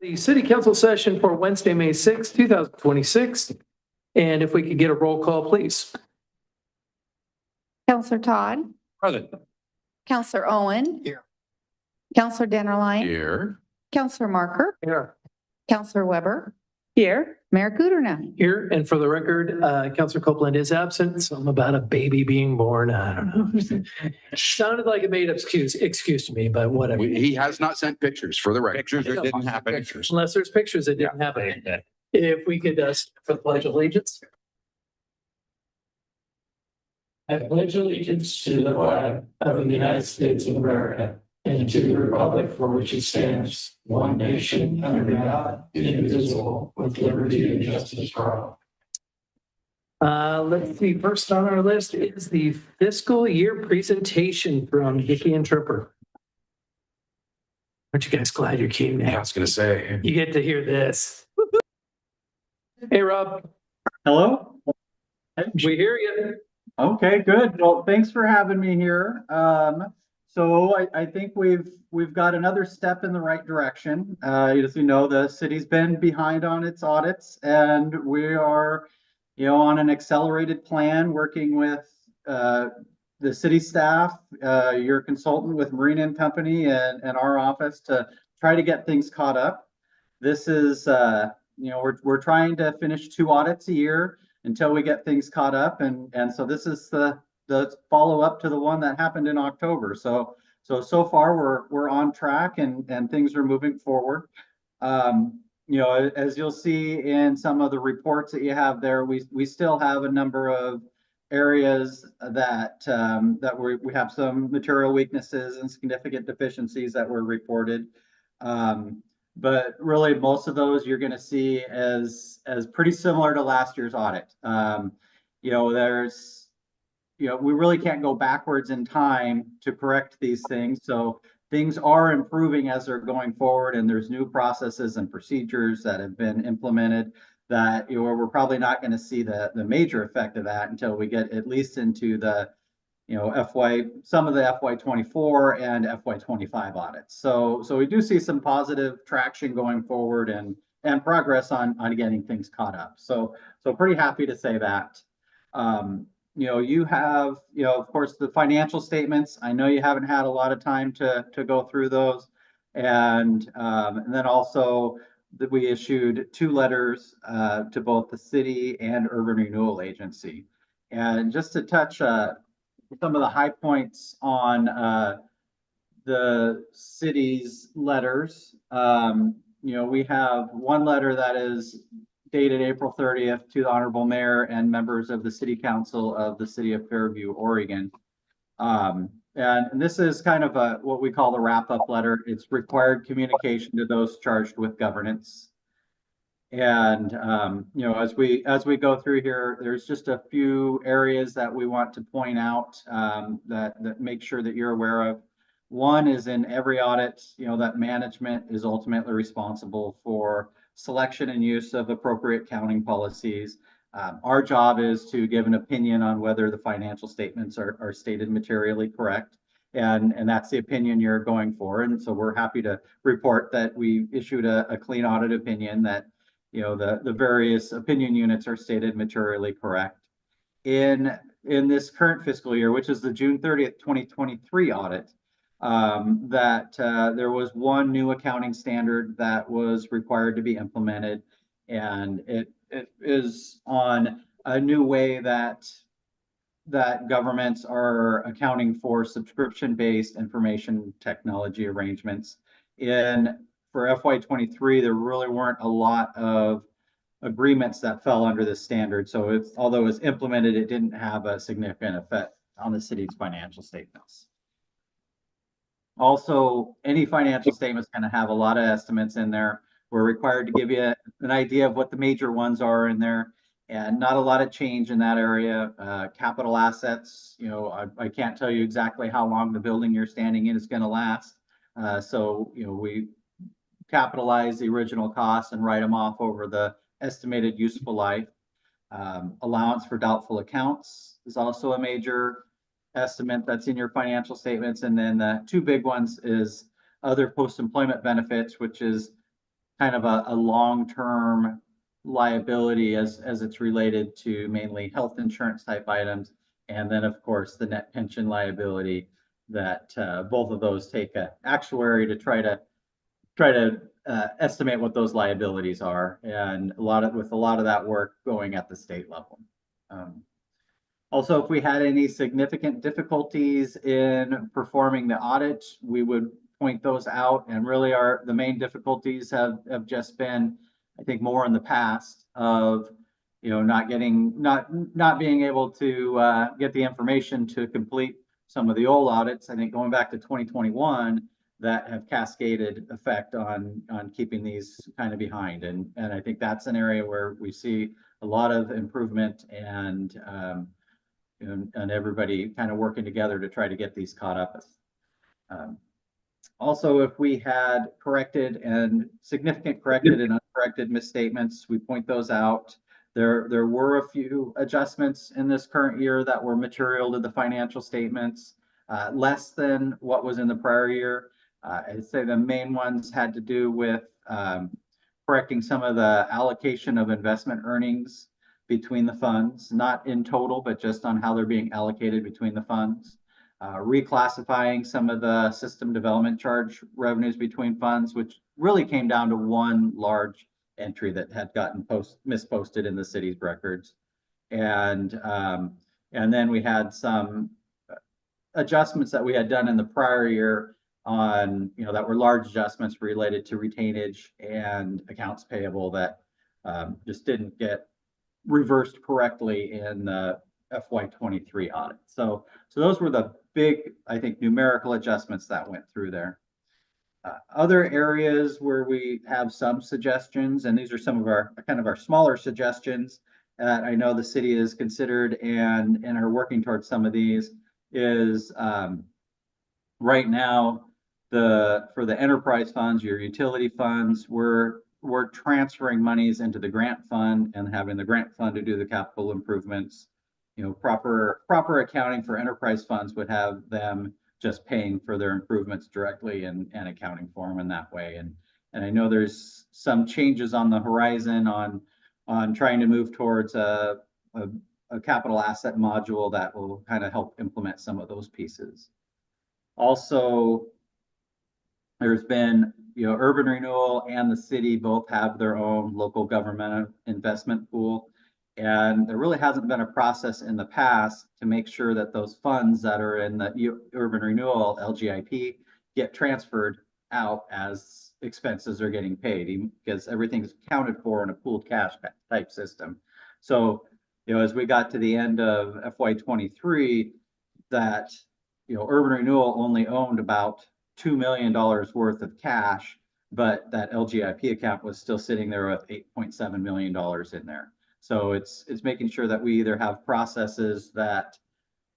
The city council session for Wednesday, May 6, 2026. And if we could get a roll call, please. Counselor Todd, Present. Counselor Owen. Here. Counselor Dennerlein. Here. Counselor Marker, Here. Counselor Weber. Here. Mayor Kuderna. Here, and for the record, Councilor Copeland is absent. Something about a baby being born. I don't know. Sounded like a made up excuse to me, but whatever. He has not sent pictures for the record. Pictures that didn't happen. Pictures. Unless there's pictures that didn't happen. If we could, for the Pledge of Allegiance. I pledge allegiance to the flag of the United States of America and to the republic for which it stands, one nation under God, indivisible, with liberty and justice for all. Let's see, first on our list is the fiscal year presentation from Vicky and Tripper. Aren't you guys glad you came I now? was gonna say. You get to hear this. Hey, Rob, Hello? we hear you. Okay, good. Well, thanks for having me here. So I think we've got another step in the right direction. As you know, the city's been behind on its audits, and we are, on an accelerated plan working with the city staff, your consultant with Marina and Company and our office to try to get things caught up. This is, we're trying to finish 2 audits a year until we get things caught up. And so this is the follow up to the one that happened in October. So far we're on track and things are moving forward. As you'll see in some of the reports that you have there, we still have a number of areas that we have some material weaknesses and significant deficiencies that were reported. But really, most of those you're going to see as pretty similar to last year's audit. We really can't go backwards in time to correct these things. So things are improving as they're going forward, and there's new processes and procedures that have been implemented that we're probably not going to see the major effect of that until we get at least into the some of the FY24 and FY25 audits. So we do see some positive traction going forward and progress on getting things caught up. So pretty happy to say that. You have, of course, the financial statements. I know you haven't had a lot of time to go through those. And then also that we issued 2 letters to both the city and Urban Renewal Agency. And just to touch some of the high points on the city's letters. We have one letter that is dated April 30th to the Honorable Mayor and members of the City Council of the City of Fairview, Oregon. And this is kind of what we call the wrap-up letter. It's required communication to those charged with governance. And as we go through here, there's just a few areas that we want to point out that make sure that you're aware of. One is in every audit, that management is ultimately responsible for selection and use of appropriate accounting policies. Our job is to give an opinion on whether the financial statements are stated materially correct. And that's the opinion you're going for. And so we're happy to report that we issued a clean audit opinion that the various opinion units are stated materially correct. In this current fiscal year, which is the June 30th, 2023 audit, there was one new accounting standard that was required to be implemented, and it is on a new way that governments are accounting for subscription-based information technology arrangements. For FY23, there really weren't a lot of agreements that fell under this standard. So although it was implemented, it didn't have a significant effect on the city's financial statements. Also, any financial statement is going to have a lot of estimates in there. We're required to give you an idea of what the major ones are in there, and not a lot of change in that area. Capital assets, I can't tell you exactly how long the building you're standing in is going to last. So we capitalize the original costs and write them off over the estimated useful life. Allowance for doubtful accounts is also a major estimate that's in your financial statements. And then the 2 big ones is other post-employment benefits, which is kind of a long-term liability as it's related to mainly health insurance type items. And then, of course, the net pension liability that both of those take an actuary to try to estimate what those liabilities are, and with a lot of that work going at the state level. Also, if we had any significant difficulties in performing the audit, we would point those out. And really, the main difficulties have just been, I think, more in the past of not being able to get the information to complete some of the old audits. I think going back to 2021, that have cascaded effect on keeping these kind of behind. And I think that's an area where we see a lot of improvement and everybody kind of working together to try to get these caught up. Also, if we had significant corrected and uncorrected misstatements, we point those out. There were a few adjustments in this current year that were material to the financial statements, less than what was in the prior year. I'd say the main ones had to do with correcting some of the allocation of investment earnings between the funds, not in total, but just on how they're being allocated between the funds. Reclassifying some of the system development charge revenues between funds, which really came down to one large entry that had gotten misposted in the city's records. And then we had some adjustments that we had done in the prior year on, that were large adjustments related to retainage and accounts payable that just didn't get reversed correctly in the FY23 audit. So those were the big, I think, numerical adjustments that went through there. Other areas where we have some suggestions, and these are some of our smaller suggestions that I know the city has considered and are working towards some of these, is right now for the enterprise funds, your utility funds, we're transferring monies into the grant fund and having the grant fund to do the capital improvements. Proper accounting for enterprise funds would have them just paying for their improvements directly and accounting for them in that way. And I know there's some changes on the horizon on trying to move towards a capital asset module that will kind of help implement some of those pieces. Also, there's been, urban renewal and the city both have their own local government investment pool. And there really hasn't been a process in the past to make sure that those funds that are in the urban renewal LGIP get transferred out as expenses are getting paid, because everything's accounted for in a pooled cash type system. So, as we got to the end of FY23, that, urban renewal only owned about $2 million worth of cash, but that LGIP account was still sitting there with $8.7 million in there. So it's making sure that we either have processes that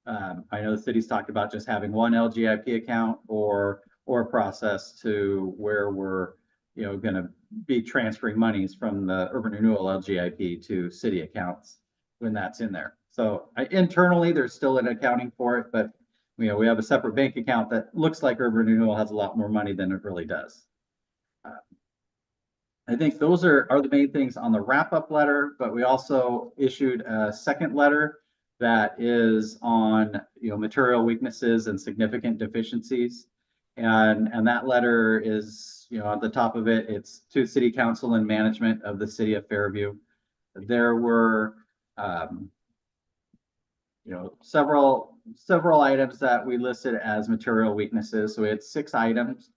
I know the city's talked about just having one LGIP account, or a process to where we're going to be transferring monies from the urban renewal LGIP to city accounts when that's in there. So internally, there's still an accounting for it, but we have a separate bank account that looks like urban renewal has a lot more money than it really does. I think those are the main things on the wrap-up letter, but we also issued a second letter that is on material weaknesses and significant deficiencies. And that letter is, at the top of it, it's to City Council and management of the City of Fairview. There were several items that we listed as material weaknesses. So we had 6 items.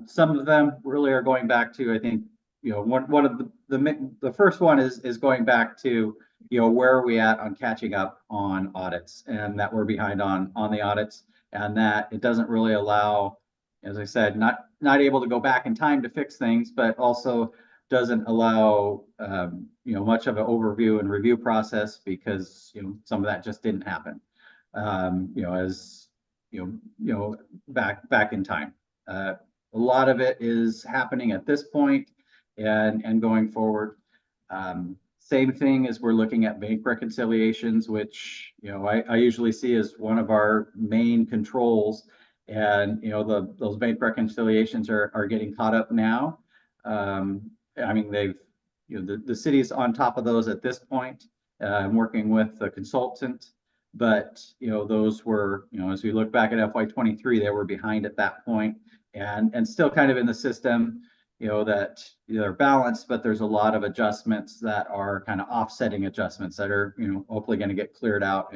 Some of them really are going back to, I think, one of the first one is going back to, where are we at on catching up on audits, and that we're behind on the audits, and that it doesn't really allow, as I said, not able to go back in time to fix things, but also doesn't allow, much of an overview and review process, because, some of that just didn't happen, back in time. A lot of it is happening at this point and going forward. Same thing as we're looking at bank reconciliations, which, I usually see as one of our main controls. And, those bank reconciliations are getting caught up now. I mean, the city's on top of those at this point. I'm working with the consultant, but, those were, as we look back at FY 23, they were behind at that point and still kind of in the system, that they're balanced, but there's a lot of adjustments that are kind of offsetting adjustments that are, hopefully going to get cleared out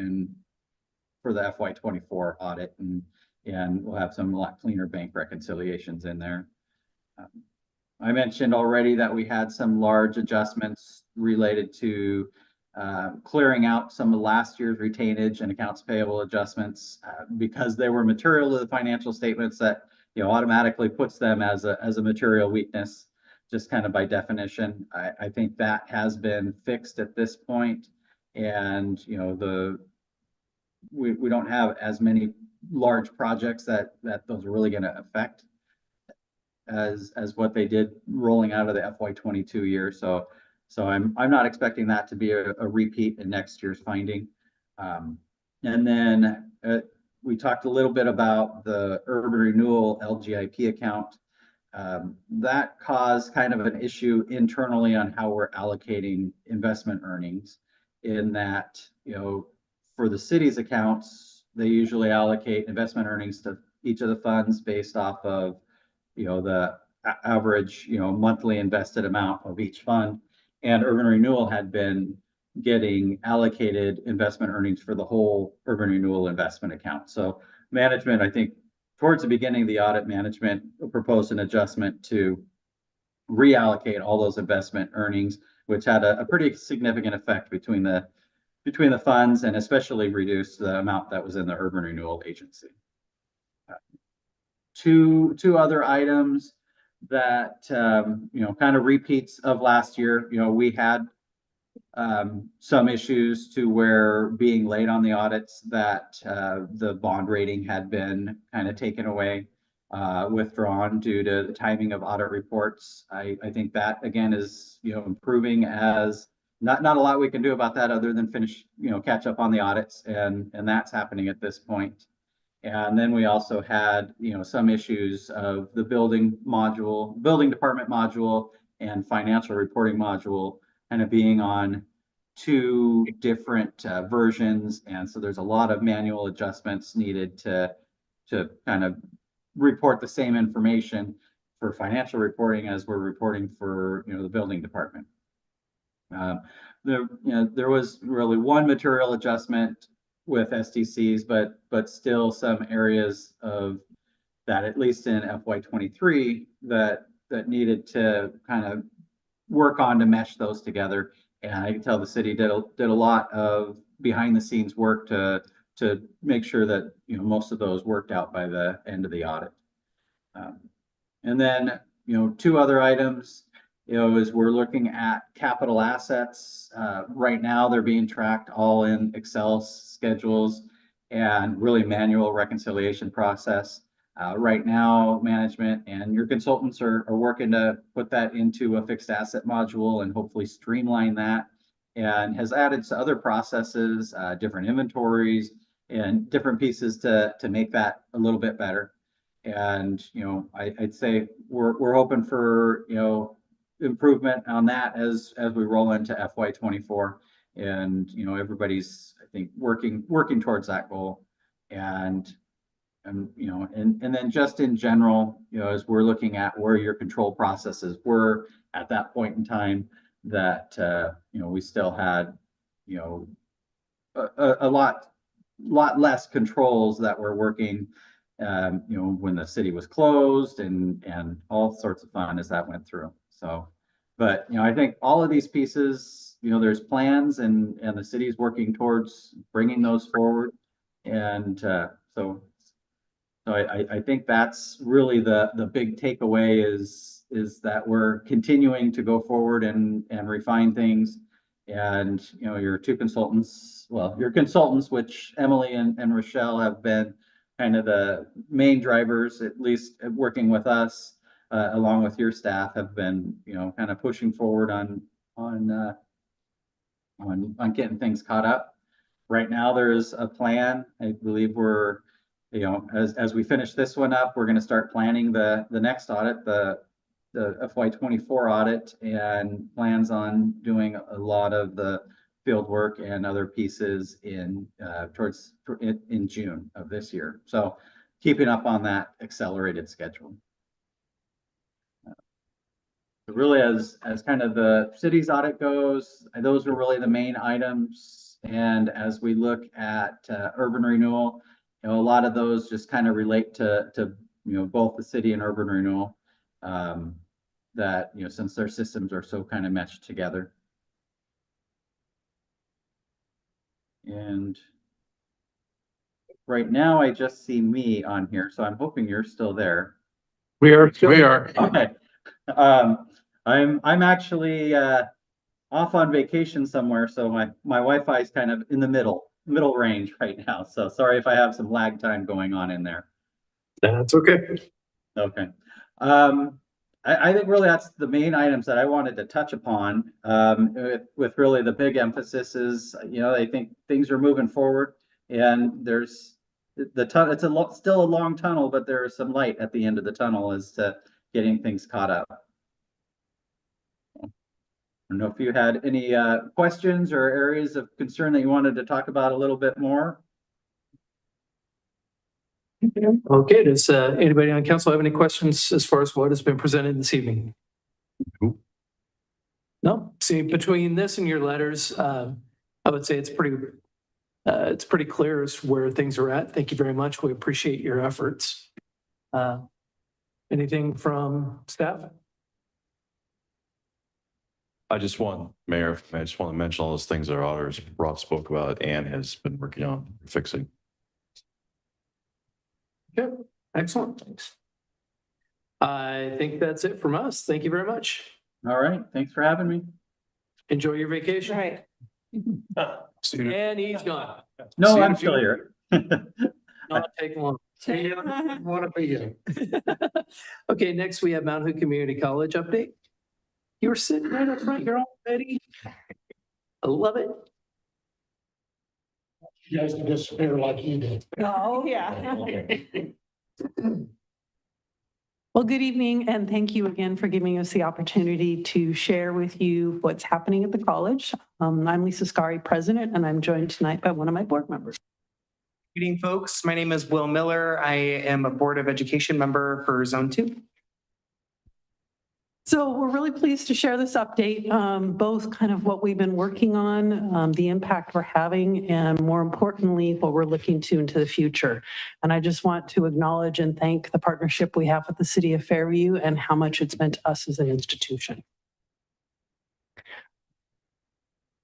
for the FY 24 audit, and we'll have some a lot cleaner bank reconciliations in there. I mentioned already that we had some large adjustments related to clearing out some of last year's retainage and accounts payable adjustments because they were material to the financial statements that, automatically puts them as a material weakness, just kind of by definition. I think that has been fixed at this point, and, we don't have as many large projects that those are really going to affect as what they did rolling out of the FY 22 year. So I'm not expecting that to be a repeat in next year's finding. And then we talked a little bit about the urban renewal LGIP account. That caused kind of an issue internally on how we're allocating investment earnings, in that, for the city's accounts, they usually allocate investment earnings to each of the funds based off of, the average, monthly invested amount of each fund. And urban renewal had been getting allocated investment earnings for the whole urban renewal investment account. So management, I think towards the beginning of the audit, management proposed an adjustment to reallocate all those investment earnings, which had a pretty significant effect between the funds, and especially reduced the amount that was in the urban renewal agency. Two other items that, kind of repeats of last year. We had some issues to where being late on the audits, that the bond rating had been kind of taken away, withdrawn due to the timing of audit reports. I think that again is, improving, as not a lot we can do about that other than finish, catch up on the audits, and that's happening at this point. And then we also had, some issues of the building department module and financial reporting module kind of being on two different versions. And so there's a lot of manual adjustments needed to kind of report the same information for financial reporting as we're reporting for, the building department. There was really one material adjustment with SDCs, but still some areas of that, at least in FY 23, that needed to kind of work on to mesh those together. And I can tell the city did a lot of behind the scenes work to make sure that, most of those worked out by the end of the audit. And then, two other items, as we're looking at capital assets. Right now, they're being tracked all in Excel schedules and really manual reconciliation process. Right now, management and your consultants are working to put that into a fixed asset module and hopefully streamline that, and has added to other processes, different inventories and different pieces to make that a little bit better. And, I'd say we're hoping for, improvement on that as we roll into FY 24, and, everybody's, I think, working towards that goal. And then just in general, as we're looking at where your control processes were at that point in time, that, we still had, a lot less controls that were working, when the city was closed, and all sorts of fun as that went through. So, but, I think all of these pieces, there's plans, and the city's working towards bringing those forward. And so I think that's really the big takeaway is that we're continuing to go forward and refine things. And, your two consultants, your consultants, which Emily and Rochelle have been kind of the main drivers, at least working with us, along with your staff, have been, kind of pushing forward on getting things caught up. Right now, there's a plan. I believe we're, as we finish this one up, we're going to start planning the next audit, the the FY24 audit and plans on doing a lot of the field work and other pieces in June of this year. So keeping up on that accelerated schedule. Really, as kind of the city's audit goes, those are really the main items. And as we look at urban renewal, a lot of those just kind of relate to both the city and urban renewal. That since their systems are so kind of meshed together. And right now, I just see me on here, so I'm hoping you're still there. We are. Okay. I'm actually off on vacation somewhere, so my Wi-Fi is kind of in the middle range right now. So sorry if I have some lag time going on in there. That's okay. Okay. I think really that's the main items that I wanted to touch upon. With really the big emphasis is, I think things are moving forward, and there's it's still a long tunnel, but there is some light at the end of the tunnel as to getting things caught up. I don't know if you had any questions or areas of concern that you wanted to talk about a little bit more. Okay, does anybody on council have any questions as far as what has been presented this evening? No? See, between this and your letters, I would say it's pretty clear as where things are at. Thank you very much. We appreciate your efforts. Anything from staff? Mayor, I just want to mention all those things that our auditors Rob spoke about and has been working on fixing. Okay, excellent. Thanks. I think that's it from us. Thank you very much. All right. Thanks for having me. Enjoy your vacation. Right. And he's gone. No, I'm still here. Not take long. Want to be here. Okay, next we have Mount Hood Community College update. You were sitting right up front. You're all ready. I love it. You guys can disappear like you did. Oh, yeah. Well, good evening, and thank you again for giving us the opportunity to share with you what's happening at the college. I'm Lisa Scari, president, and I'm joined tonight by one of my board members. Good evening, folks. My name is Will Miller. I am a Board of Education member for Zone 2. So we're really pleased to share this update, both kind of what we've been working on, the impact we're having, and more importantly, what we're looking to into the future. And I just want to acknowledge and thank the partnership we have with the City of Fairview and how much it's meant to us as an institution.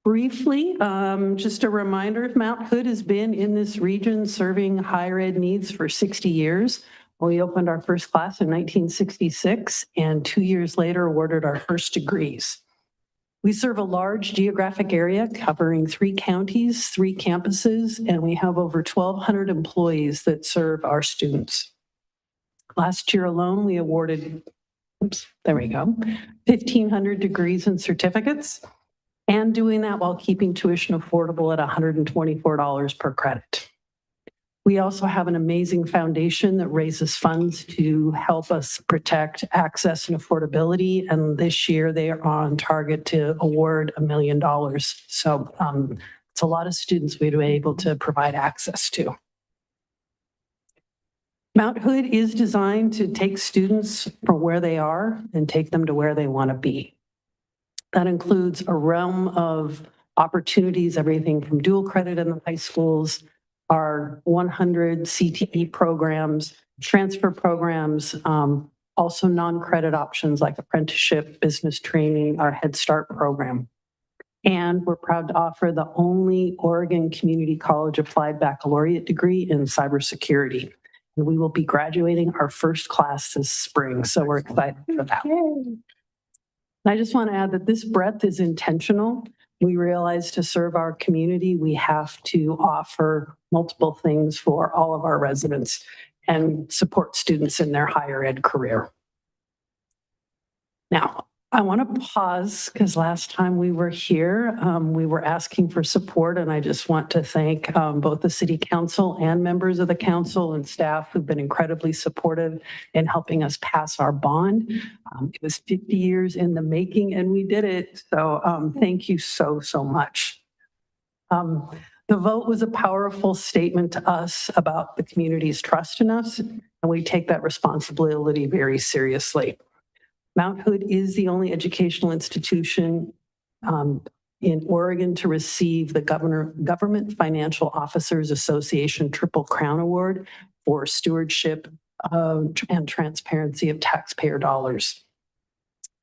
Briefly, just a reminder, Mount Hood has been in this region serving higher ed needs for 60 years. We opened our first class in 1966 and 2 years later awarded our first degrees. We serve a large geographic area covering 3 counties, 3 campuses, and we have over 1,200 employees that serve our students. Last year alone, we awarded, 1,500 degrees and certificates, and doing that while keeping tuition affordable at $124 per credit. We also have an amazing foundation that raises funds to help us protect access and affordability. And this year they are on target to award $1 million. So it's a lot of students we'd be able to provide access to. Mount Hood is designed to take students from where they are and take them to where they want to be. That includes a realm of opportunities, everything from dual credit in the high schools, our 100 CTE programs, transfer programs, also non-credit options like apprenticeship, business training, our Head Start program. And we're proud to offer the only Oregon Community College applied baccalaureate degree in cybersecurity. And we will be graduating our first class this spring, so we're excited for that. And I just want to add that this breadth is intentional. We realize to serve our community, we have to offer multiple things for all of our residents and support students in their higher ed career. Now, I want to pause because last time we were here, we were asking for support, and I just want to thank both the city council and members of the council and staff who've been incredibly supportive in helping us pass our bond. It was 50 years in the making, and we did it. So thank you so, so much. The vote was a powerful statement to us about the community's trust in us, and we take that responsibility very seriously. Mount Hood is the only educational institution in Oregon to receive the Government Financial Officers Association Triple Crown Award for stewardship and transparency of taxpayer dollars.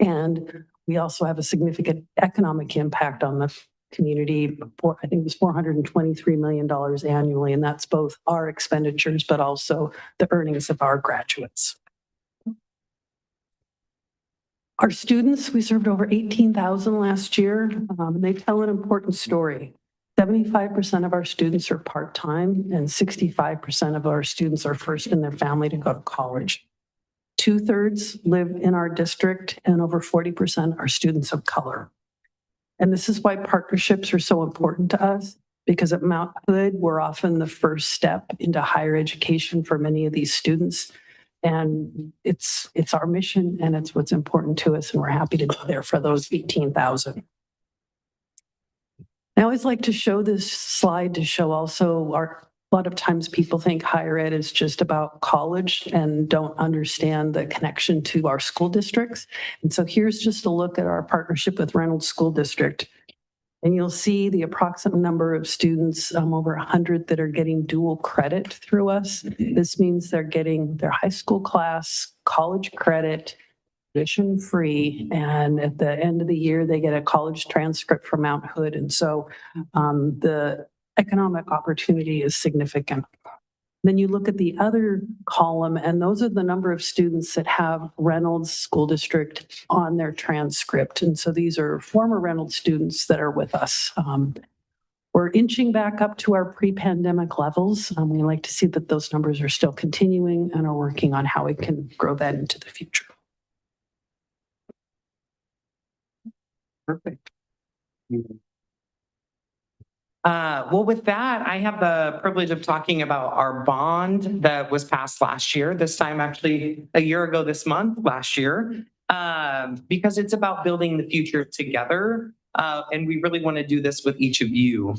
And we also have a significant economic impact on the community. I think it was $423 million annually, and that's both our expenditures, but also the earnings of our graduates. Our students, we served over 18,000 last year. They tell an important story. 75% of our students are part-time and 65% of our students are first in their family to go to college. 2/3 live in our district and over 40% are students of color. And this is why partnerships are so important to us, because at Mount Hood, we're often the first step into higher education for many of these students. And it's our mission and it's what's important to us. And we're happy to be there for those 18,000. I always like to show this slide to show also a lot of times people think higher ed is just about college and don't understand the connection to our school districts. And so here's just a look at our partnership with Reynolds School District. And you'll see the approximate number of students, over 100 that are getting dual credit through us. This means they're getting their high school class, college credit, tuition free, and at the end of the year, they get a college transcript from Mount Hood. And so the economic opportunity is significant. Then you look at the other column, and those are the number of students that have Reynolds School District on their transcript. And so these are former Reynolds students that are with us. We're inching back up to our pre-pandemic levels. We like to see that those numbers are still continuing and are working on how we can grow that into the future. Perfect. Well, with that, I have the privilege of talking about our bond that was passed last year, this time actually a year ago this month, last year, because it's about building the future together. And we really want to do this with each of you.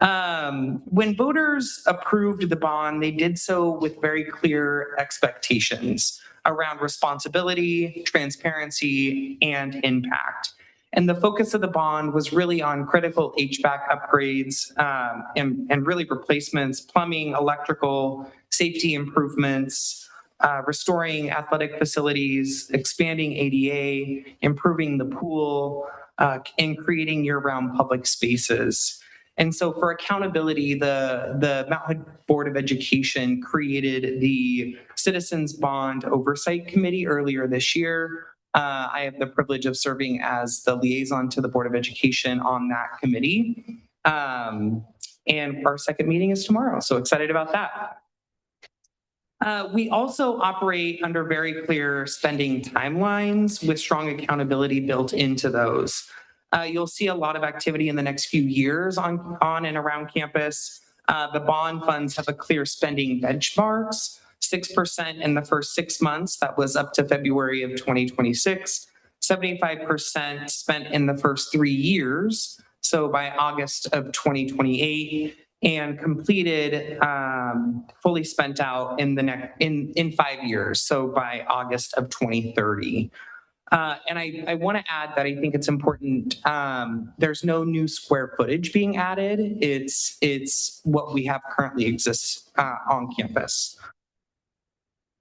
When voters approved the bond, they did so with very clear expectations around responsibility, transparency, and impact. And the focus of the bond was really on critical HVAC upgrades and really replacements, plumbing, electrical, safety improvements, restoring athletic facilities, expanding ADA, improving the pool, and creating year-round public spaces. And so for accountability, the Mount Hood Board of Education created the Citizens Bond Oversight Committee earlier this year. I have the privilege of serving as the liaison to the Board of Education on that committee. And our second meeting is tomorrow, so excited about that. We also operate under very clear spending timelines with strong accountability built into those. You'll see a lot of activity in the next few years on and around campus. The bond funds have a clear spending benchmarks. 6% in the first 6 months, that was up to February of 2026, 75% spent in the first 3 years, so by August of 2028, and completed fully spent out in the in 5 years, so by August of 2030. And I want to add that I think it's important. There's no new square footage being added. It's what we have currently exists on campus.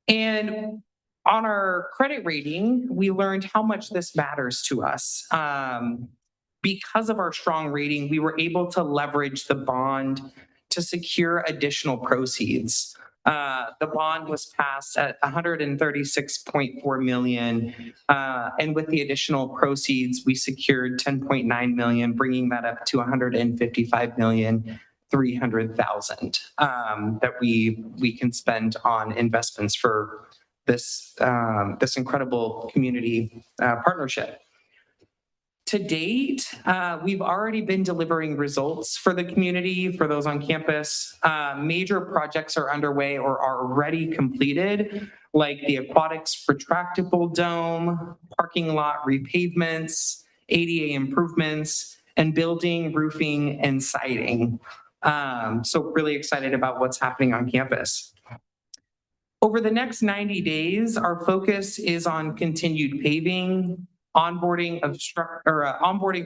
And on our credit rating, we learned how much this matters to us. Because of our strong rating, we were able to leverage the bond to secure additional proceeds. The bond was passed at $136.4 million. And with the additional proceeds, we secured $10.9 million, bringing that up to $155,300,000 that we can spend on investments for this incredible community partnership. To date, we've already been delivering results for the community, for those on campus. Major projects are underway or are already completed, like the aquatics retractable dome, parking lot repavements, ADA improvements, and building, roofing, and siding. So really excited about what's happening on campus. Over the next 90 days, our focus is on continued paving, onboarding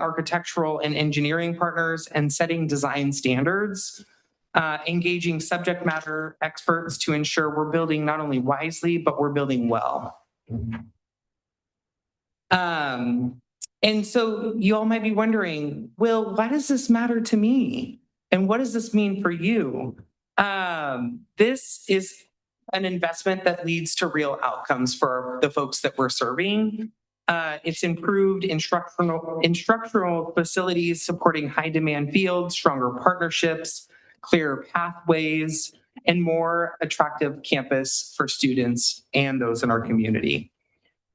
architectural and engineering partners, and setting design standards, engaging subject matter experts to ensure we're building not only wisely, but we're building well. And so you all might be wondering, Will, why does this matter to me? And what does this mean for you? This is an investment that leads to real outcomes for the folks that we're serving. It's improved instructional facilities supporting high demand fields, stronger partnerships, clearer pathways, and more attractive campus for students and those in our community.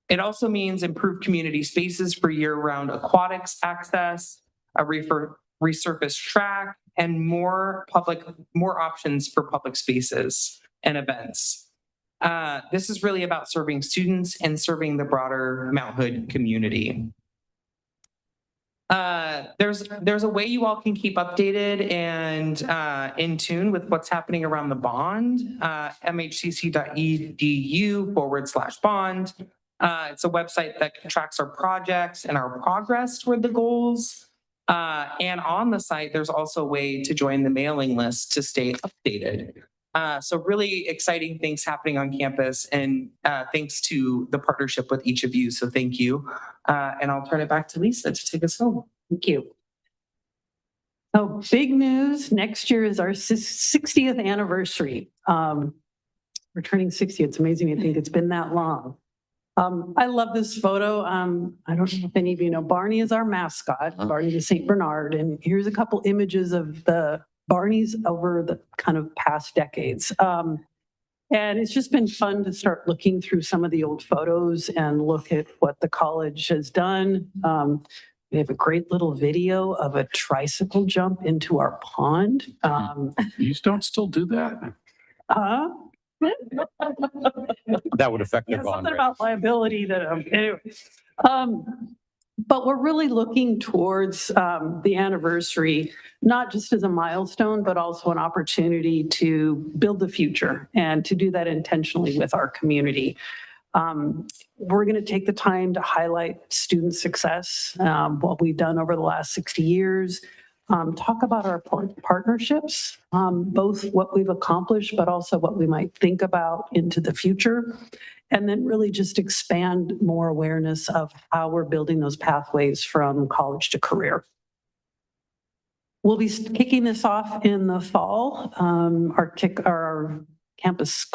It also means improved community spaces for year-round aquatics access, a resurfaced track, and more options for public spaces and events. This is really about serving students and serving the broader Mount Hood community. There's a way you all can keep updated and in tune with what's happening around the bond, mhcc.edu/bond. It's a website that tracks our projects and our progress toward the goals. And on the site, there's also a way to join the mailing list to stay updated. So really exciting things happening on campus, and thanks to the partnership with each of you. So thank you. And I'll turn it back to Lisa to take us home. Thank you. So big news, next year is our 60th anniversary. We're turning 60. It's amazing to think it's been that long. I love this photo. I don't know if any of you know, Barney is our mascot, Barney the St. Bernard. And here's a couple images of the Barneys over the kind of past decades. And it's just been fun to start looking through some of the old photos and look at what the college has done. We have a great little video of a tricycle jump into our pond. You don't still do that? That would affect the Yeah, bond something rate. about liability that, anyway. But we're really looking towards the anniversary, not just as a milestone, but also an opportunity to build the future and to do that intentionally with our community. We're going to take the time to highlight student success, what we've done over the last 60 years, talk about our partnerships, both what we've accomplished, but also what we might think about into the future. And then really just expand more awareness of how we're building those pathways from college to career. We'll be kicking this off in the fall. Our campus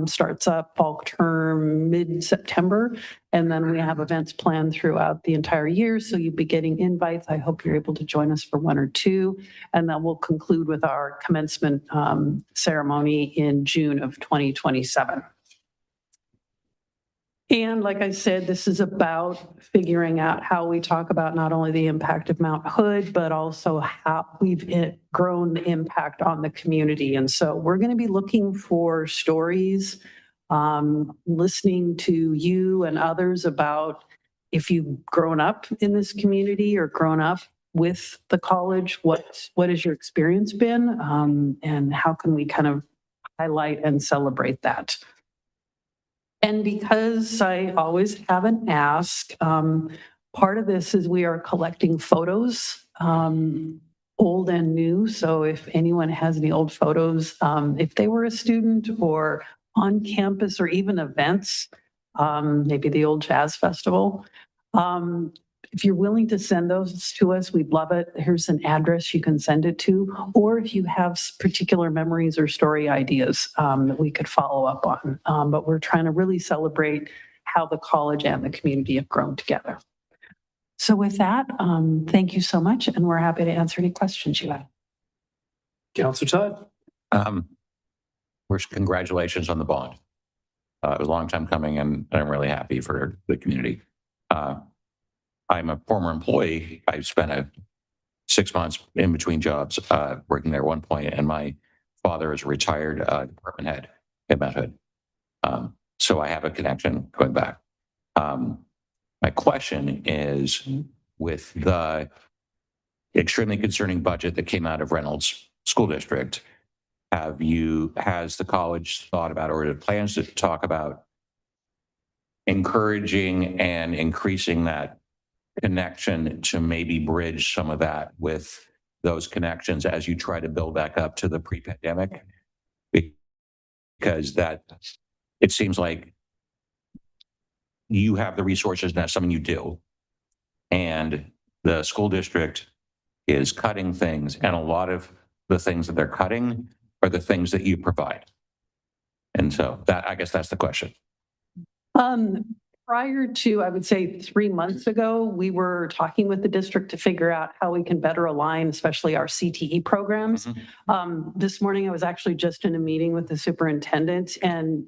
starts up fall term mid-September, and then we have events planned throughout the entire year. So you'll be getting invites. I hope you're able to join us for one or two. And then we'll conclude with our commencement ceremony in June of 2027. And like I said, this is about figuring out how we talk about not only the impact of Mount Hood, but also how we've grown the impact on the community. And so we're going to be looking for stories, listening to you and others about if you've grown up in this community or grown up with the college, what has your experience been? And how can we kind of highlight and celebrate that? And because I always have an ask, part of this is we are collecting photos, old and new. So if anyone has any old photos, if they were a student or on campus or even events, maybe the old jazz festival, if you're willing to send those to us, we'd love it. Here's an address you can send it to, or if you have particular memories or story ideas that we could follow up on. But we're trying to really celebrate how the college and the community have grown together. So with that, thank you so much, and we're happy to answer any questions you have. Counselor Todd. First, congratulations on the bond. It was a long time coming, and I'm really happy for the community. I'm a former employee. I spent 6 months in between jobs, working there at one point, and my father is a retired department head at Mount Hood. So I have a connection going back. My question is, with the extremely concerning budget that came out of Reynolds School District, has the college thought about, or plans to talk about encouraging and increasing that connection to maybe bridge some of that with those connections as you try to build back up to the pre-pandemic? Because it seems like you have the resources, and that's something you do. And the school district is cutting things, and a lot of the things that they're cutting are the things that you provide. And so I guess that's the question. Prior to, I would say 3 months ago, we were talking with the district to figure out how we can better align, especially our CTE programs. This morning, I was actually just in a meeting with the superintendent and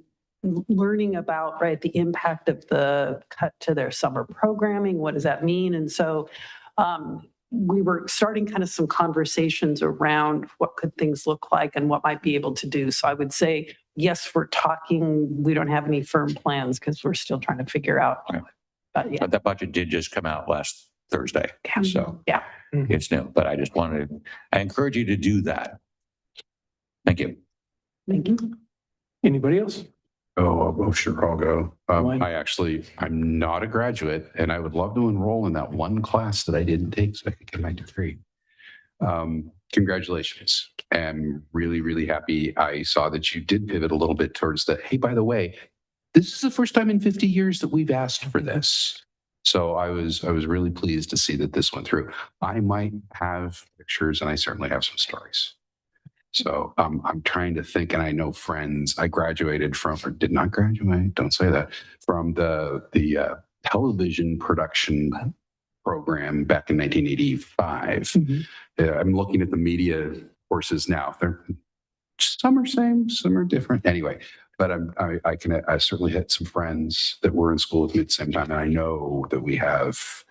learning about, right, the impact of the cut to their summer programming. What does that mean? And so we were starting kind of some conversations around what could things look like and what might be able to do. So I would say, yes, we're talking. We don't have any firm plans because we're still trying to figure out. Right. Yeah. But that budget did just come out last Thursday. So Yeah. it's new, but I just I encourage you to do that. Thank you. Thank you. Anybody else? Oh, sure, I'll go. Why? I'm not a graduate, and I would love to enroll in that one class that I didn't take so I could get my degree. Congratulations. I'm really, really happy. I saw that you did pivot a little bit towards the, hey, by the way, this is the first time in 50 years that we've asked for this. So I was really pleased to see that this went through. I might have pictures, and I certainly have some stories. So I'm trying to think, and I know friends. I graduated from, or did not graduate. Don't say that. From the television production program back in 1985. I'm looking at the media courses now. Some are same, some are different. Anyway, but I certainly had some friends that were in school with me at the same time, and I know that we have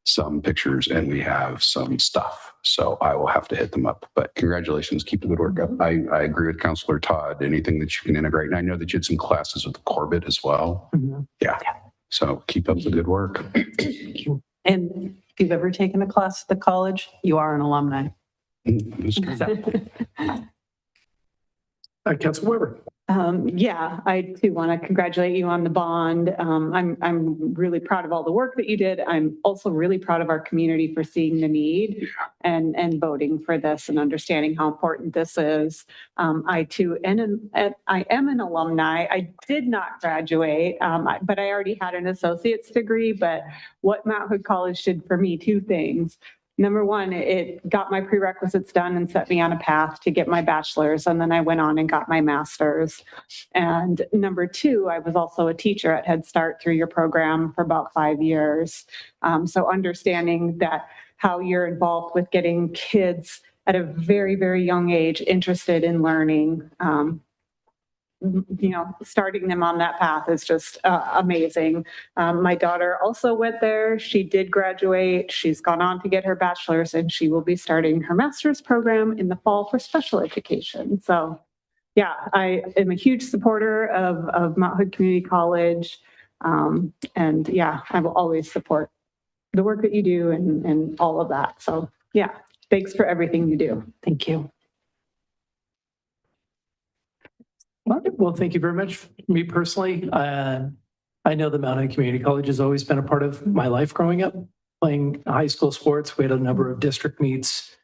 some pictures and we have some stuff. So I will have to hit them up. But congratulations, keep the good work up. I agree with Councilor Todd. Anything that you can integrate, and I know that you had some classes with Corbett as well. Yeah. So keep up the good work. And if you've ever taken a class at the college, you are an alumni. Council Weber. Yeah, I too want to congratulate you on the bond. I'm really proud of all the work that you did. I'm also really proud of our community for seeing the need and voting for this and understanding how important this is. I too, and I am an alumni. I did not graduate, but I already had an associate's degree. But what Mount Hood College did for me, two things. Number one, it got my prerequisites done and set me on a path to get my bachelor's. And then I went on and got my master's. And number two, I was also a teacher at Head Start through your program for about 5 years. So understanding that how you're involved with getting kids at a very, very young age interested in learning, starting them on that path is just amazing. My daughter also went there. She did graduate. She's gone on to get her bachelor's, and she will be starting her master's program in the fall for special education. So yeah, I am a huge supporter of Mount Hood Community College. And yeah, I will always support the work that you do and all of that. So yeah, thanks for everything you do. Thank you. Well, thank you very much. Me personally, I know the Mount Hood Community College has always been a part of my life growing up, playing high school sports. We had a number of district meets,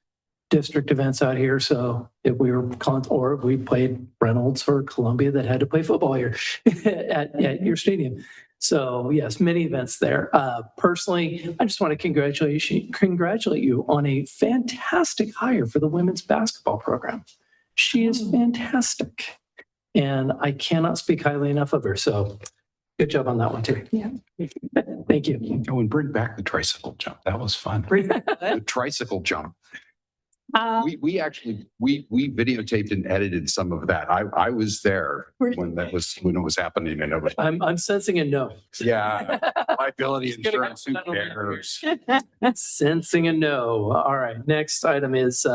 district events out here. So if we were, or we played Reynolds or Columbia that had to play football here at your stadium. So yes, many events there. Personally, I just want to congratulate you on a fantastic hire for the women's basketball program. She is fantastic. And I cannot speak highly enough of her. So good job on that one too. Yeah. Thank you. Oh, and bring back the tricycle jump. That was fun. The tricycle jump. We actually, we videotaped and edited some of that. I was there when it was happening and it was, I'm sensing a no. yeah, liability Just gonna insurance, who get that on cares? Sensing a no. All right, next item is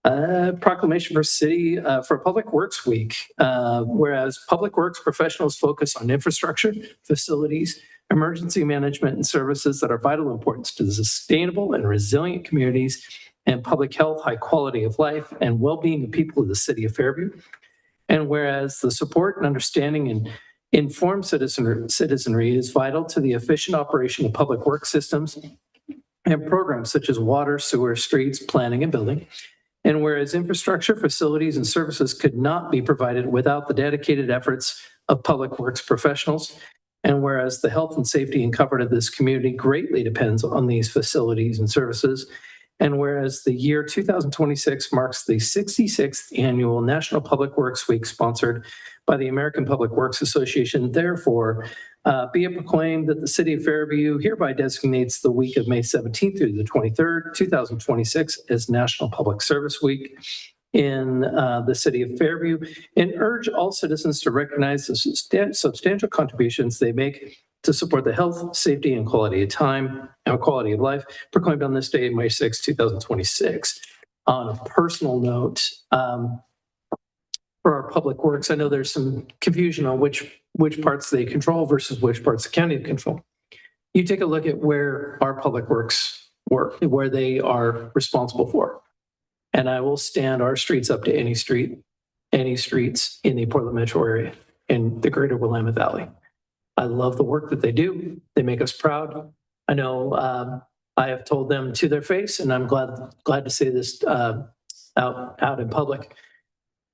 proclamation for city, for Public Works Week. Whereas Public Works professionals focus on infrastructure, facilities, emergency management and services that are vital importance to the sustainable and resilient communities and public health, high quality of life, and well-being of people of the city of Fairview. And whereas the support and understanding and informed citizenry is vital to the efficient operation of public work systems and programs such as water, sewer, streets, planning, and building. And whereas infrastructure, facilities, and services could not be provided without the dedicated efforts of public works professionals. And whereas the health and safety and comfort of this community greatly depends on these facilities and services. And whereas the year 2026 marks the 66th annual National Public Works Week sponsored by the American Public Works Association, therefore, be it proclaimed that the city of Fairview hereby designates the week of May 17th through the 23rd, 2026 as National Public Service Week in the city of Fairview, and urge all citizens to recognize the substantial contributions they make to support the health, safety, and quality of time and quality of life, proclaimed on this day, May 6, 2026. On a personal note, for our public works, I know there's some confusion on which parts they control versus which parts the county control. You take a look at where our public works work, where they are responsible for. And I will stand our streets up to any streets in the Portland metro area in the greater Willamette Valley. I love the work that they do. They make us proud. I know I have told them to their face, and I'm glad to say this out in public.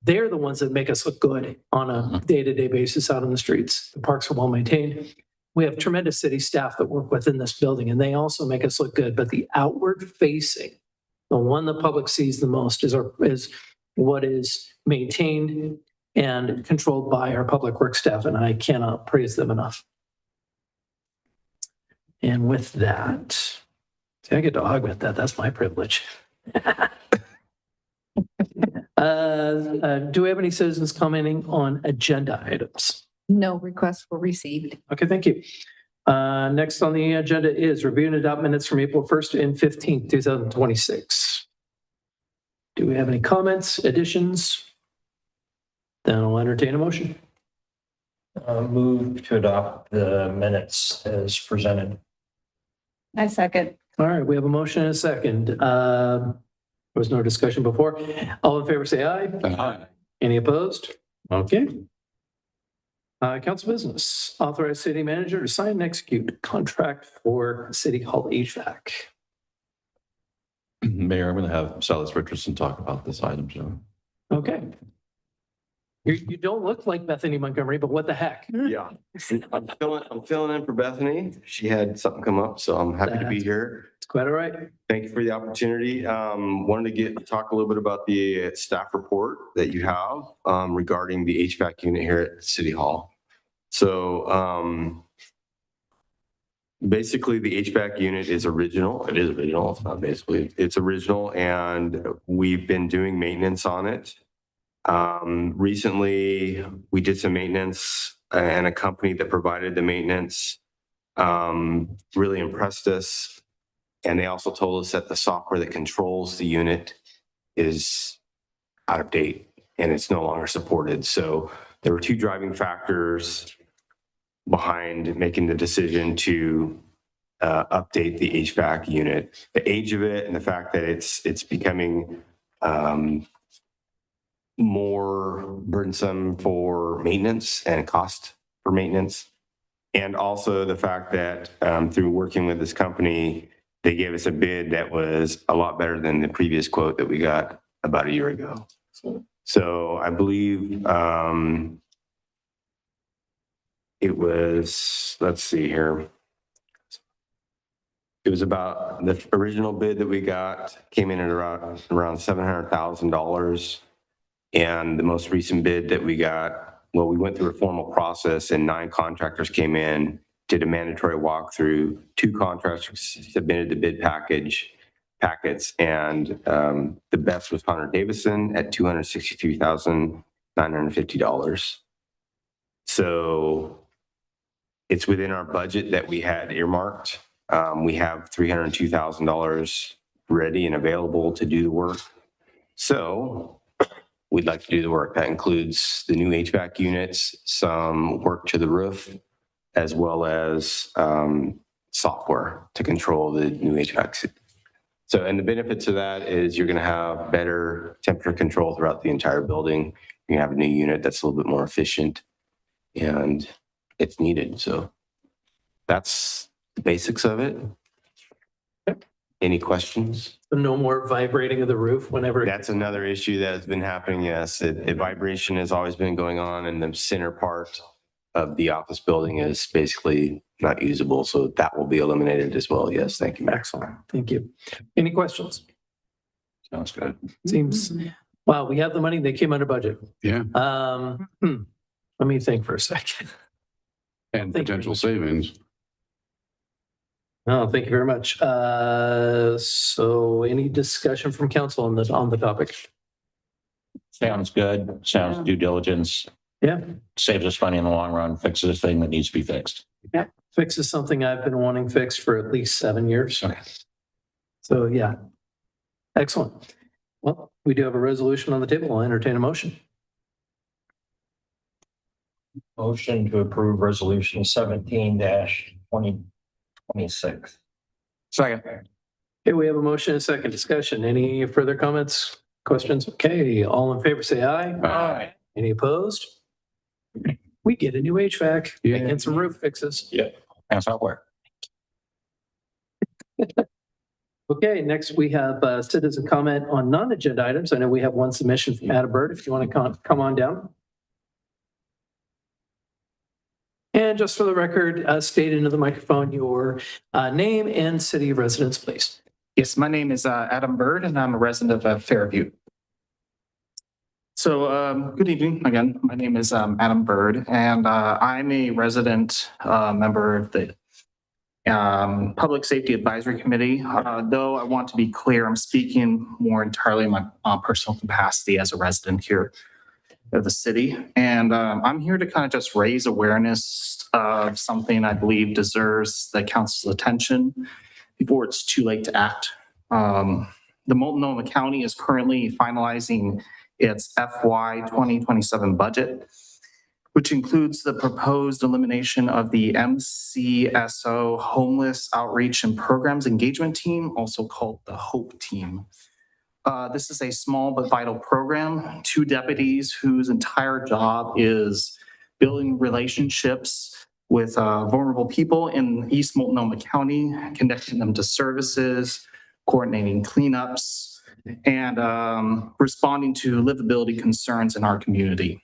They're the ones that make us look good on a day-to-day basis out on the streets. The parks are well maintained. We have tremendous city staff that work within this building, and they also make us look good. But the outward facing, the one the public sees the most is what is maintained and controlled by our public works staff, and I cannot praise them enough. And with that, see, I get to augment that. That's my privilege. Do we have any citizens commenting on agenda items? No requests were received. Okay, thank you. Next on the agenda is review and adopt minutes from April 1st and 15th, 2026. Do we have any comments, additions? Then I'll entertain a motion. Move to adopt the minutes as presented. I second. All right, we have a motion and a second. There was no discussion before. All in favor, say aye. Aye. Any opposed? Okay. Council business, authorize city manager to sign and execute contract for City Hall HVAC. Mayor, I'm going to have Silas Richardson talk about this item, so. Okay. You don't look like Bethany Montgomery, but what the heck? Yeah, I'm filling in for Bethany. She had something come up, so I'm happy to be here. It's quite all right. Thank you for the opportunity. Wanted to talk a little bit about the staff report that you have regarding the HVAC unit here at City Hall. So basically the HVAC unit is original. It is original. It's not basically, it's original, and we've been doing maintenance on it. Recently we did some maintenance, and a company that provided the maintenance really impressed us. And they also told us that the software that controls the unit is out of date and it's no longer supported. So there were two driving factors behind making the decision to update the HVAC unit: the age of it and the fact that it's becoming more burdensome for maintenance and cost for maintenance. And also the fact that through working with this company, they gave us a bid that was a lot better than the previous quote that we got about a year ago. So I believe it was, let's see here. It was about the original bid that we got came in at around $700,000. And the most recent bid that we got, well, we went through a formal process and 9 contractors came in, did a mandatory walkthrough. 2 contractors submitted the bid package. packets, and the best was Hunter Davison at $263,950. So it's within our budget that we had earmarked. We have $302,000 ready and available to do the work. So we'd like to do the work. That includes the new HVAC units, some work to the roof, as well as software to control the new HVAC. So, and the benefits of that is you're going to have better temperature control throughout the entire building. You have a new unit that's a little bit more efficient, and it's needed. So that's the basics of it. Any questions? No more vibrating of the roof whenever. That's another issue that has been happening. Yes, vibration has always been going on, and the center part of the office building is basically not usable. So that will be eliminated as well. Yes, thank you, Max. Excellent. Thank you. Any questions? Sounds good. Seems, wow, we have the money. They came under budget. Yeah. Let me think for a second. And Thank you. potential savings. Oh, thank you very much. So any discussion from council on the topic? Sounds good. Sounds Yeah. due diligence. Yeah. Saves us money in the long run, fixes the thing that needs to be fixed. Fix is something I've been wanting fixed for at least 7 years. Okay. So yeah. Excellent. Well, we do have a resolution on the table. I'll entertain a motion. Motion to approve resolution 17-2026. Second. Okay, we have a motion and a second discussion. Any further comments, questions? Okay, all in favor, say aye. Aye. Any opposed? We get a new HVAC Yeah. and some roof fixes. And software. Okay, next we have citizen comment on non-agenda items. I know we have one submission from Adam Bird, if you want to come on down. And just for the record, state into the microphone your name and city of residence, please. Yes, my name is Adam Bird, and I'm a resident of Fairview. So, good evening again. My name is Adam Bird, and I'm a resident member of the Public Safety Advisory Committee. Though I want to be clear, I'm speaking more entirely in my personal capacity as a resident here of the city. And I'm here to kind of just raise awareness of something I believe deserves the council's attention before it's too late to act. The Multnomah County is currently finalizing its FY 2027 budget, which includes the proposed elimination of the MCSO Homeless Outreach and Programs Engagement Team, also called the HOPE Team. This is a small but vital program. 2 deputies whose entire job is building relationships with vulnerable people in East Multnomah County, connecting them to services, coordinating cleanups, and responding to livability concerns in our community.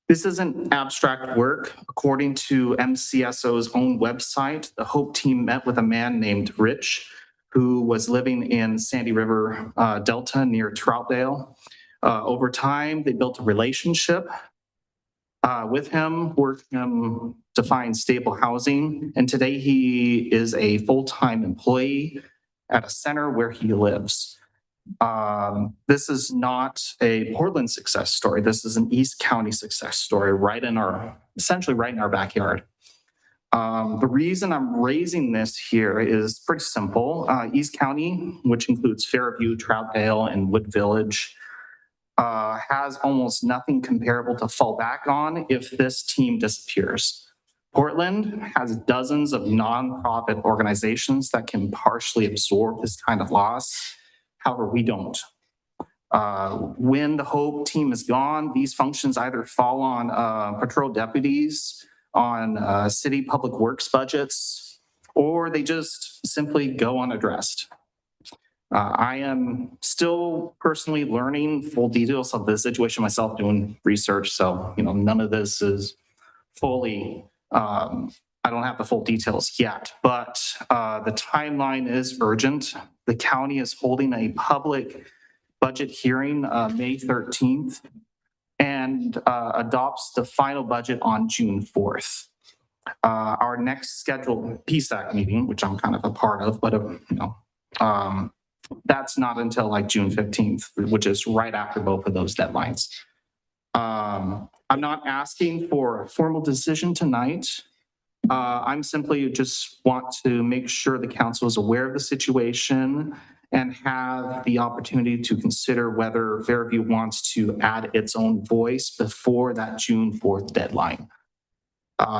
This isn't abstract work. According to MCSO's own website, the HOPE team met with a man named Rich, who was living in Sandy River Delta near Troutdale. Over time, they built a relationship with him, worked him to find stable housing, and today he is a full-time employee at a center where he lives. This is not a Portland success story. This is an East County success story essentially right in our backyard. The reason I'm raising this here is pretty simple. East County, which includes Fairview, Troutdale, and Wood Village, has almost nothing comparable to fall back on if this team disappears. Portland has dozens of nonprofit organizations that can partially absorb this kind of loss. However, we don't. When the HOPE team is gone, these functions either fall on patrol deputies, on city public works budgets, or they just simply go unaddressed. I am still personally learning full details of the situation myself, doing research. So, none of this is fully, I don't have the full details yet, but the timeline is urgent. The county is holding a public budget hearing May 13th and adopts the final budget on June 4th. Our next scheduled PSAC meeting, which I'm kind of a part of, but that's not until like June 15th, which is right after both of those deadlines. I'm not asking for a formal decision tonight. I'm simply just want to make sure the council is aware of the situation and have the opportunity to consider whether Fairview wants to add its own voice before that June 4th deadline.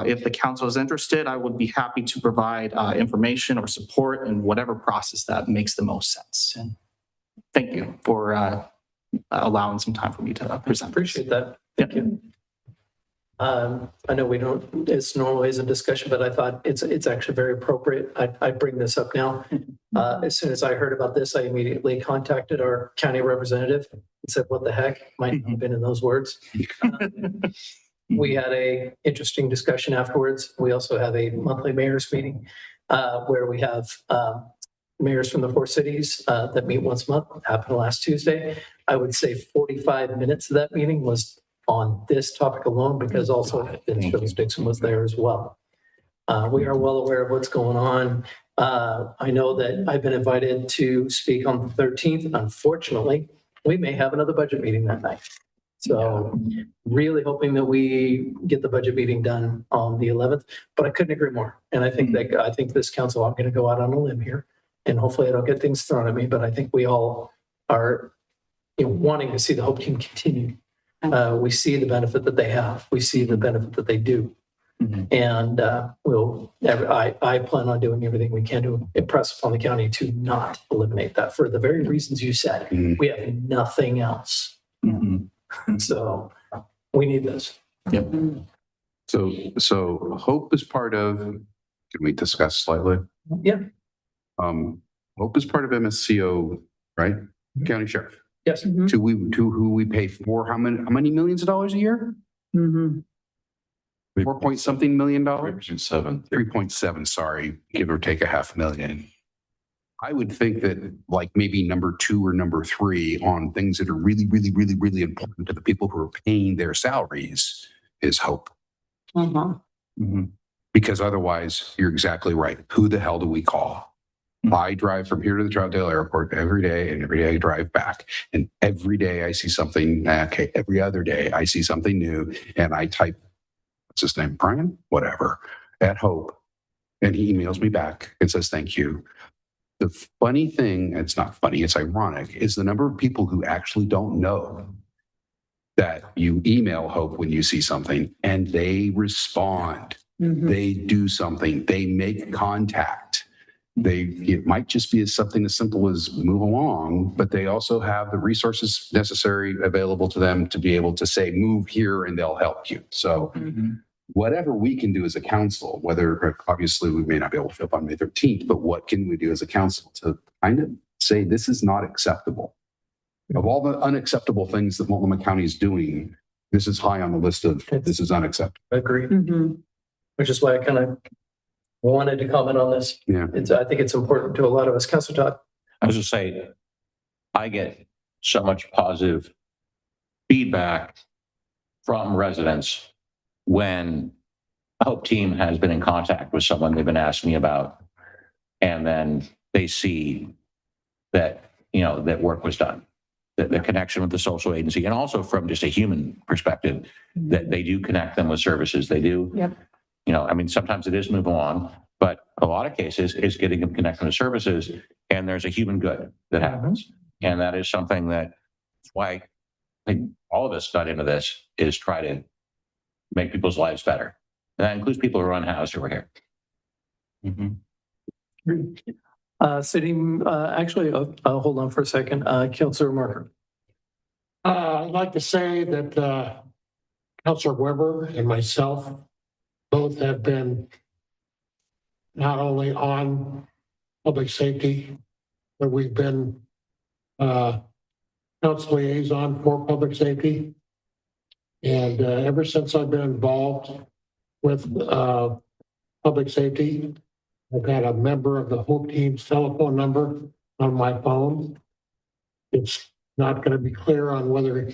If the council is interested, I would be happy to provide information or support in whatever process that makes the most sense. And thank you for allowing some time for me to present. Appreciate that. Thank you. I know we don't, it's normally is a discussion, but I thought it's actually very appropriate. I bring this up now. As soon as I heard about this, I immediately contacted our county representative and said, what the heck? Might not have been in those words. We had a interesting discussion afterwards. We also have a monthly mayor's meeting where we have mayors from the 4 cities that meet once a month. Happened last Tuesday. I would say 45 minutes of that meeting was on this topic alone, because also Vince Dixon was there as well. We are well aware of what's going on. I know that I've been invited to speak on the 13th. Unfortunately, we may have another budget meeting that night. So really hoping that we get the budget meeting done on the 11th, but I couldn't agree more. And I think this council, I'm going to go out on a limb here, and hopefully I don't get things thrown at me, but I think we all are wanting to see the Hope Team continue. We see the benefit that they have. We see the benefit that they do. And I plan on doing everything we can to impress upon the county to not eliminate that for the very reasons you said. We have nothing else. So we need this. Yep. So Hope is part of, can we discuss slightly? Yeah. Hope is part of MSCO, right? County Sheriff. Yes. To who we pay for how many millions of dollars a year? 4 point something million dollars? 3.7, sorry, give or take $500,000. I would think that like maybe number 2 or number 3 on things that are really, really, really, really important to the people who are paying their salaries is Hope. Because otherwise, you're exactly right. Who the hell do we call? I drive from here to the Troutdale Airport every day, and every day I drive back. And every day I see something, every other day I see something new, and I type, what's his name, Brian? Whatever, at Hope. And he emails me back and says, thank you. The funny thing, it's not funny, it's ironic, is the number of people who actually don't know that you email Hope when you see something and they respond. They do something, they make contact. It might just be something as simple as move along, but they also have the resources necessary available to them to be able to say, move here and they'll help you. So whatever we can do as a council, whether obviously we may not be able to show up on May 13th, but what can we do as a council to kind of say this is not acceptable? Of all the unacceptable things that Multnomah County is doing, this is high on the list of this is unacceptable. Agree. Which is why I kind of wanted to comment on this. Yeah. I think it's important to a lot of us. Councilor Todd. I was just say, I get so much positive feedback from residents when a Hope Team has been in contact with someone they've been asking me about, and then they see that, that work was done, the connection with the social agency, and also from just a human perspective, that they do connect them with services. They do. Yep. Sometimes it is move along, but a lot of cases is getting them connected to services, and there's a human good that happens. And that is something that's why I think all of us got into this, is try to make people's lives better. And that includes people who are unhoused who are here. Hold on for a second. Councilor Marker. I'd like to say that Councilor Weber and myself both have been not only on public safety, but we've been council liaison for public safety. And ever since I've been involved with public safety, I've had a member of the Hope Team's telephone number on my phone. It's not going to be clear on whether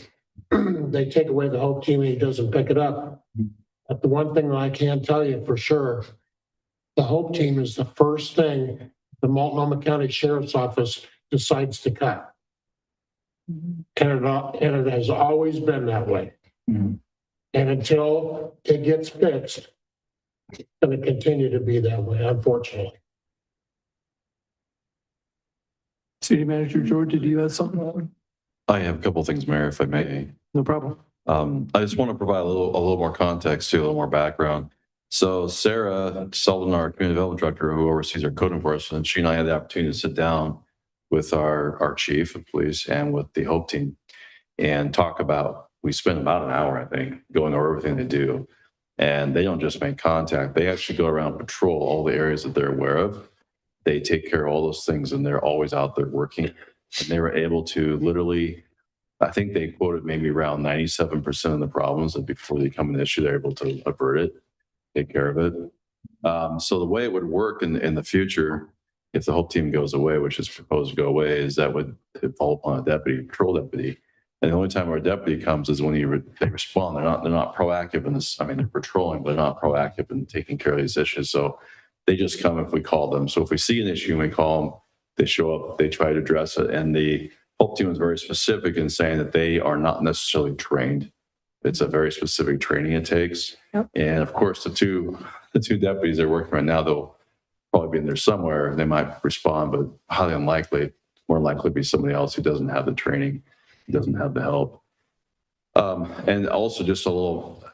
they take away the Hope Team and he doesn't pick it up. But the one thing that I can tell you for sure, the Hope Team is the first thing the Multnomah County Sheriff's Office decides to cut. And it has always been that way. And until it gets fixed, it's going to continue to be that way, unfortunately. City Manager George, did you have something? I have a couple of things, Mayor, if I may. No problem. I just want to provide a little more context too, a little more background. So Sarah Sullivan, our community development director who oversees our code enforcement, she and I had the opportunity to sit down with our chief of police and with the Hope Team and talk about, we spent about an hour, I think, going over everything they do. And they don't just make contact, they actually go around and patrol all the areas that they're aware of. They take care of all those things and they're always out there working. And they were able to literally, I think they quoted maybe around 97% of the problems that before they become an issue, they're able to avert it, take care of it. So the way it would work in the future, if the Hope Team goes away, which is proposed to go away, is that would fall upon a deputy, patrol deputy. And the only time our deputy comes is when they respond. They're not proactive in this. I mean, they're patrolling, but they're not proactive in taking care of these issues. So they just come if we call them. So if we see an issue and we call them, they show up, they try to address it. And the Hope Team is very specific in saying that they are not necessarily trained. It's a very specific training it takes. Yep. And of course, the two deputies they're working right now, they'll probably be in there somewhere. They might respond, but highly unlikely, more likely to be somebody else who doesn't have the training, doesn't have the help. And also just a little,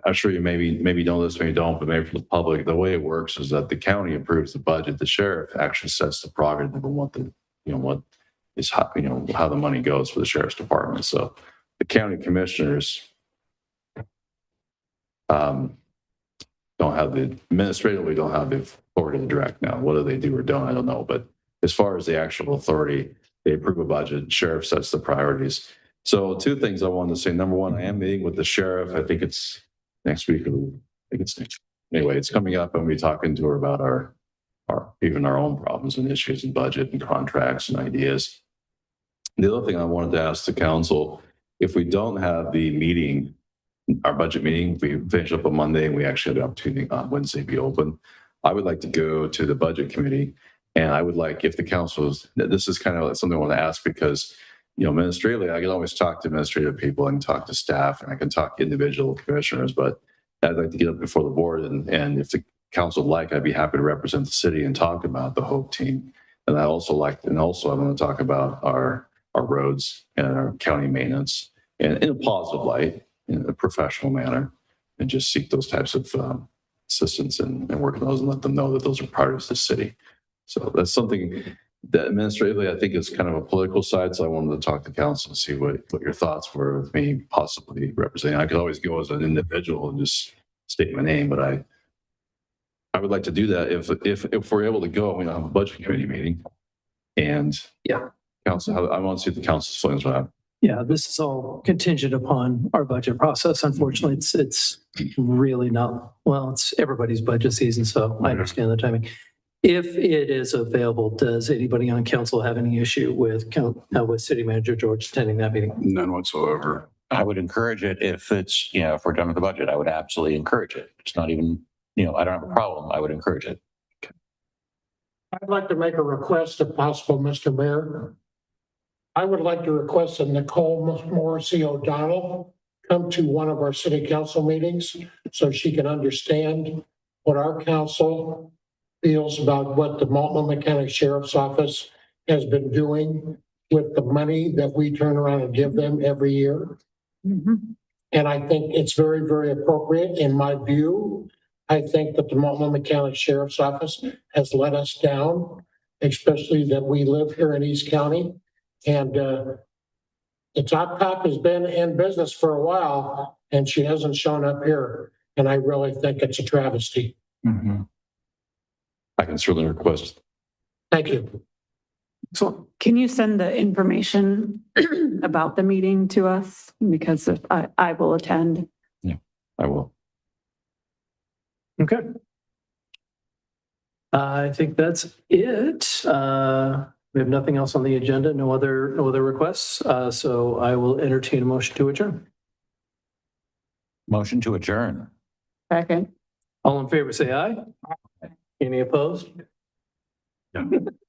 I'm sure you maybe know this, maybe don't, but maybe for the public, the way it works is that the county approves the budget. The sheriff actually sets the prerogative of what what is how the money goes for the sheriff's department. So the county commissioners don't have administratively don't have the authority to direct. Now, whether they do or don't, I don't know. But as far as the actual authority, they approve a budget. Sheriff sets the priorities. So two things I wanted to say. Number one, I am meeting with the sheriff. I think it's next week. I think it's next. Anyway, it's coming up, and we'll be talking to her about our own problems and issues and budget and contracts and ideas. The other thing I wanted to ask the council, if we don't have the meeting, our budget meeting, we finish up on Monday and we actually have the opportunity on Wednesday to be open, I would like to go to the budget committee. And I would like, if the council's, this is kind of something I want to ask because, administratively, I can always talk to administrative people and talk to staff and I can talk to individual commissioners, but I'd like to get up before the board and if the council would like, I'd be happy to represent the city and talk about the Hope Team. And I also I want to talk about our roads and our county maintenance and in a positive light, in a professional manner, and just seek those types of assistance and work on those and let them know that those are priorities of the city. So that's something that administratively I think is kind of a political side. So I wanted to talk to council and see what your thoughts were of me possibly representing. I could always go as an individual and just state my name, but I would like to do that if we're able to go. We have a budget committee meeting, and council. I want to see the council's feelings on that. Yeah, this is all contingent upon our budget process. Unfortunately, it's really not, well, it's everybody's budget season, so I understand the timing. If it is available, does anybody on council have any issue with City Manager George attending that meeting? None whatsoever. I would encourage it if it's, if we're done with the budget, I would absolutely encourage it. It's not even, I don't have a problem. I would encourage it. I'd like to make a request if possible, Mr. Mayor. I would like to request that Nicole Morrissey O'Donnell come to one of our city council meetings so she can understand what our council feels about what the Multnomah County Sheriff's Office has been doing with the money that we turn around and give them every year. And I think it's very, very appropriate in my view. I think that the Multnomah County Sheriff's Office has let us down, especially that we live here in East County. And the top cop has been in business for a while and she hasn't shown up here. And I really think it's a travesty. I can certainly request. Thank you. So Can you send the information about the meeting to us? Because if I will attend. I will. okay. I think that's it. We have nothing else on the agenda, no other requests. So I will entertain a motion to adjourn. Motion to adjourn. Second. All in favor, say aye. Any opposed?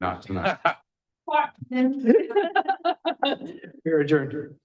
Not tonight. You're adjourned.